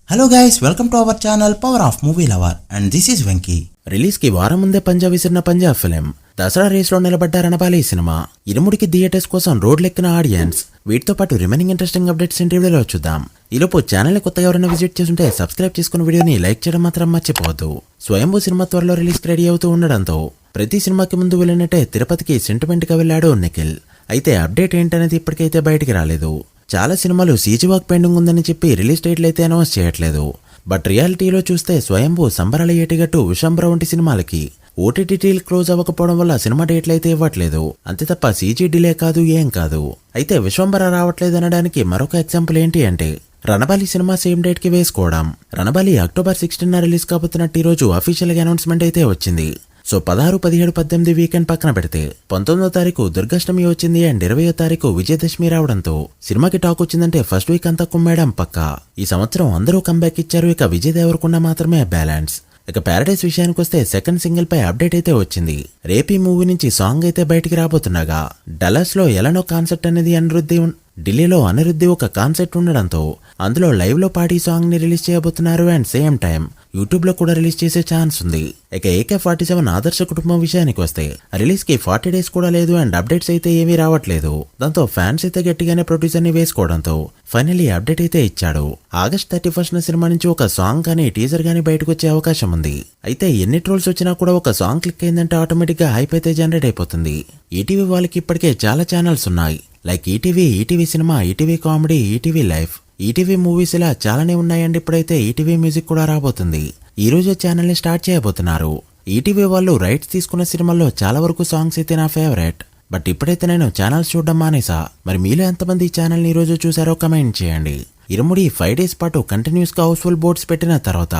Hello guys, welcome to our channel power of movie lover and this is Venky. Release కి వారం ముందే పంజా విసిరిన Punjab film Dasara race లో నిలబడ్డ రణబాలి సినిమా ఇరుముడికి థియేటర్స్ కోసం రోడ్లెక్కిన ఆడియన్స్. వీటితో పాటు రిమైనింగ్ ఇంట్రెస్టింగ్ అప్డేట్స్ ఇంటర్వ్యూలో చూద్దాం. ఈలోపు ఛానల్ ని కొత్తగా ఎవరైనా విజిట్ చేస్తుంటే సబ్స్క్రైబ్ చేసుకున్న వీడియోని లైక్ చేయడం మాత్రం మర్చిపోవద్దు. స్వయంభూ సినిమా త్వరలో రిలీజ్ కి రెడీ అవుతూ ఉండడంతో ప్రతి సినిమాకి ముందు వెళ్ళినట్టే తిరుపతికి సెంటిమెంట్ గా వెళ్ళాడు నిఖిల్. అయితే అప్డేట్ ఏంటనేది ఇప్పటికైతే బయటికి రాలేదు. చాలా సినిమాలు సీజీ వర్క్ పెండింగ్ ఉందని చెప్పి రిలీజ్ డేట్లు అయితే అనౌన్స్ చేయట్లేదు. బట్ రియాలిటీలో చూస్తే స్వయంభూ, సంబరాల ఏటిగట్టు, విషంబర వంటి సినిమాలకి ఓటీటీ డీల్ క్లోజ్ అవ్వకపోవడం వల్ల సినిమా డేట్లు అయితే ఇవ్వట్లేదు. అంతే తప్ప సీజీ డిలే కాదు, ఏం కాదు. అయితే విశ్వంబర రావట్లేదు అనడానికి మరొక ఎగ్జాంపుల్ ఏంటి అంటే రణబాలి సినిమా సేమ్ డేట్ కి వేసుకోవడం. రణబాలి అక్టోబర్ 16 రిలీజ్ కాబోతున్నట్టు ఈ రోజు అఫీషియల్ గా అనౌన్స్మెంట్ అయితే వచ్చింది. సో 16, 17, 18 వీకెండ్ పక్కన పెడితే 19వ తారీఖు దుర్గాష్టమి వచ్చింది అండ్ 20వ తారీఖు విజయదశమి రావడంతో సినిమాకి టాక్ వచ్చిందంటే ఫస్ట్ వీక్ అంతా కుమ్మేయడం పక్కా. ఈ సంవత్సరం అందరూ కంబ్యాక్ ఇచ్చారు. ఇక విజయ్ దేవరకొండ మాత్రమే బ్యాలెన్స్. ఇక ప్యారడైస్ విషయానికి వస్తే సెకండ్ సింగిల్ పై అప్డేట్ అయితే వచ్చింది. రేపీ మూవీ నుంచి సాంగ్ అయితే బయటికి రాబోతున్నాగా. డల్లస్ లో ఎలానో కాన్సెప్ట్ అనేది ఢిల్లీలో అనిరుద్ధి ఒక కాన్సెప్ట్ ఉండడంతో అందులో లైవ్ లో పాడి సాంగ్ ని రిలీజ్ చేయబోతున్నారు. అండ్ సేమ్ టైం యూట్యూబ్ లో కూడా రిలీజ్ చేసే ఛాన్స్ ఉంది. ఇక AK-47 ఆదర్శ కుటుంబం విషయానికి వస్తే రిలీజ్ కి 40 days కూడా లేదు అండ్ అప్డేట్స్ అయితే ఏమీ రావట్లేదు. దాంతో ఫ్యాన్స్ అయితే గట్టిగానే ప్రొడ్యూసర్ ని వేసుకోవడంతో ఫైనల్లీ అప్డేట్ అయితే ఇచ్చాడు. ఆగస్ట్ 31న సినిమా నుంచి ఒక సాంగ్ కానీ టీజర్ గానీ బయటకు వచ్చే అవకాశం ఉంది. అయితే ఎన్ని ట్రోల్స్ వచ్చినా కూడా ఒక సాంగ్ క్లిక్ అయిందంటే ఆటోమేటిక్ గా హైప్ అయితే జనరేట్ అయిపోతుంది. ఈటీవీ వాళ్ళకి ఇప్పటికే చాలా ఛానల్స్ ఉన్నాయి. Like ETV cinema, ETV comedy, ETV life, ETV movies ఇలా చాలానే ఉన్నాయండి. ఇప్పుడైతే ఈటీవీ మ్యూజిక్ కూడా రాబోతుంది. ఈ రోజు ఛానల్ ని స్టార్ట్ చేయబోతున్నారు. ఈటీవీ వాళ్ళు రైట్స్ తీసుకున్న సినిమాల్లో చాలా వరకు సాంగ్స్ అయితే నా ఫేవరెట్. బట్ ఇప్పుడైతే నేను ఛానల్స్ చూడడం మానేసా. మరి మీలో ఎంతమంది ఈ ఛానల్ ని ఈ రోజు చూసారో కమెంట్ చేయండి. ఇరుముడి 5 days పాటు కంటిన్యూస్ గా హౌస్ఫుల్ బోర్డ్స్ పెట్టిన తర్వాత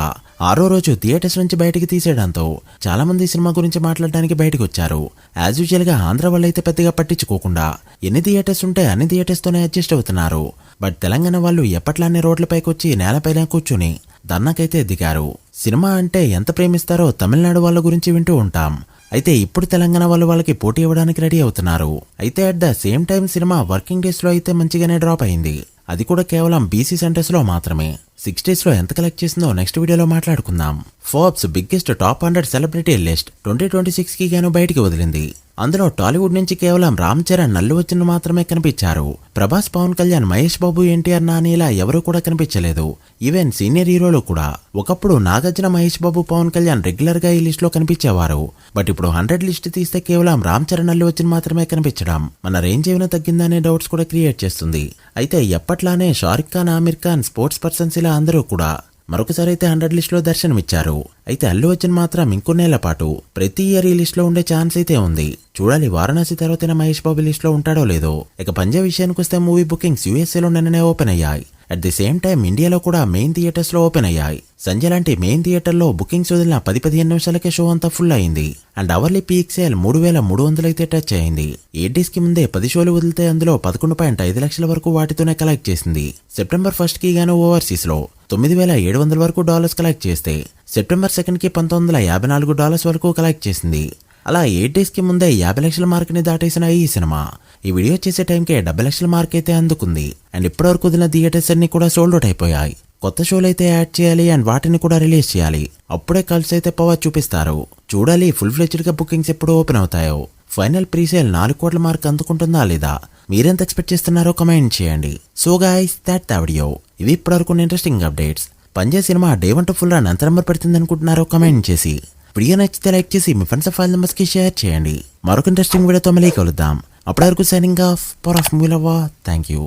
6వ రోజు థియేటర్స్ నుంచి బయటికి తీసేయడంతో చాలా మంది సినిమా గురించి మాట్లాడడానికి బయటకు వచ్చారు. యాజ్ యూజువల్ గా ఆంధ్ర వాళ్ళు అయితే పెద్దగా పట్టించుకోకుండా ఎన్ని థియేటర్స్ ఉంటే అన్ని థియేటర్స్ తోనే అడ్జస్ట్ అవుతున్నారు. బట్ తెలంగాణ వాళ్ళు ఎప్పట్లానే రోడ్లపైకి వచ్చి నేలపైన కూర్చుని ధర్నాకైతే దిగారు. సినిమా అంటే ఎంత ప్రేమిస్తారో తమిళనాడు వాళ్ళ గురించి వింటూ ఉంటాం. అయితే ఇప్పుడు తెలంగాణ వాళ్ళకి పోటీ ఇవ్వడానికి రెడీ అవుతున్నారు. అయితే at the same time cinema working days లో అయితే మంచిగానే డ్రాప్ అయింది. అది కూడా కేవలం బీసీ సెంటర్స్ లో మాత్రమే. 6 days లో ఎంత కలెక్ట్ చేసిందో నెక్స్ట్ వీడియోలో మాట్లాడుకుందాం. Forbes biggest top 100 celebrity list 2026 కి గాను బయటికి వదిలింది. అందులో టాలీవుడ్ నుంచి కేవలం రామ్ చరణ్, అల్లు అర్జున్ మాత్రమే కనిపించారు. ప్రభాస్, పవన్ కళ్యాణ్, మహేష్ బాబు, ఎన్టీఆర్, నాని ఇలా ఎవరూ కూడా కనిపించలేదు. ఈవెన్ సీనియర్ హీరోలు కూడా. ఒకప్పుడు నాగార్జున, మహేష్ బాబు, పవన్ కళ్యాణ్ రెగ్యులర్ గా ఈ లిస్ట్ లో కనిపించేవారు. బట్ ఇప్పుడు 100 లిస్ట్ తీస్తే కేవలం రామ్ చరణ్, అల్లు అర్జున్ మాత్రమే కనిపించడం మన రేంజ్ ఏమైనా తగ్గిందనే డౌట్స్ కూడా క్రియేట్ చేస్తుంది. అయితే ఎప్పట్లానే షారుఖ్ ఖాన్, ఆమిర్ ఖాన్, స్పోర్ట్స్ పర్సన్స్ ఇలా అందరూ కూడా మరొకసారి అయితే 100 లిస్ట్ లో దర్శనమిచ్చారు. అయితే అల్లు అర్జున్ మాత్రం ఇంకొన్నేళ్ల పాటు ప్రతి ఇయర్ ఈ లిస్ట్ లో ఉండే ఛాన్స్ అయితే ఉంది. చూడాలి వారణాసి తర్వాత మహేష్ బాబు లిస్ట్ లో ఉంటాడో లేదో. ఇక పంజాబ్ విషయానికి వస్తే మూవీ బుకింగ్స్ USA లో నిన్ననే ఓపెన్ అయ్యాయి. అట్ ది సేమ్ టైం ఇండియాలో కూడా మెయిన్ థియేటర్స్ లో ఓపెన్ అయ్యాయి. సంజయ్ లాంటి మెయిన్ థియేటర్ లో బుకింగ్స్ వదిలిన 10-15 నిమిషాలకే షో అంతా ఫుల్ అయింది. అండ్ అవర్లీ పీక్ సేల్ 3300 అయితే టచ్ అయింది. 8 days కి ముందే 10 షోలు వదిలితే అందులో 11.5 లక్షల వరకు వాటితోనే కలెక్ట్ చేసింది. సెప్టెంబర్ 1st కి గాను ఓవర్సీస్ లో $9,700 వరకు డాలర్స్ కలెక్ట్ చేస్తే సెప్టెంబర్ 2nd కి $1,954 వరకు కలెక్ట్ చేసింది. అలా 8 days కి ముందే 50 లక్షల మార్క్ ని దాటేసిన ఈ సినిమా ఈ వీడియో చేసే టైంకే 70 లక్షల మార్క్ అయితే అందుకుంది. అండ్ ఇప్పటివరకు వదిలిన థియేటర్స్ అన్ని కూడా సోల్డ్ అవుట్ అయిపోయాయి. కొత్త షోలు అయితే యాడ్ చేయాలి అండ్ వాటిని కూడా రిలీజ్ చేయాలి. అప్పుడే కలిసి అయితే పవర్ చూపిస్తారు. చూడాలి ఫుల్ ఫ్లెడ్జ్డ్ గా బుకింగ్స్ ఎప్పుడు ఓపెన్ అవుతాయో. ఫైనల్ ప్రీసేల్ 4 కోట్ల మార్క్ అందుకుంటుందా లేదా, మీరెంత ఎక్స్పెక్ట్ చేస్తున్నారో కమెంట్ చేయండి. So guys, that the video. ఇవి ఇప్పటివరకు interesting updates. Punjab cinema Day 1 to full run ఎంత నెంబర్ పెడుతుంది అనుకుంటున్నారో కమెంట్ చేసి, వీడియో నచ్చితే లైక్ చేసి మీ ఫ్రెండ్స్ ఫైల్ నెంబర్స్ కి షేర్ చేయండి. మరొక ఇంట్రెస్టింగ్ వీడియోతో మళ్ళీ కలుద్దాం. అప్పటి వరకు signing off, power of movie lover. Thank you.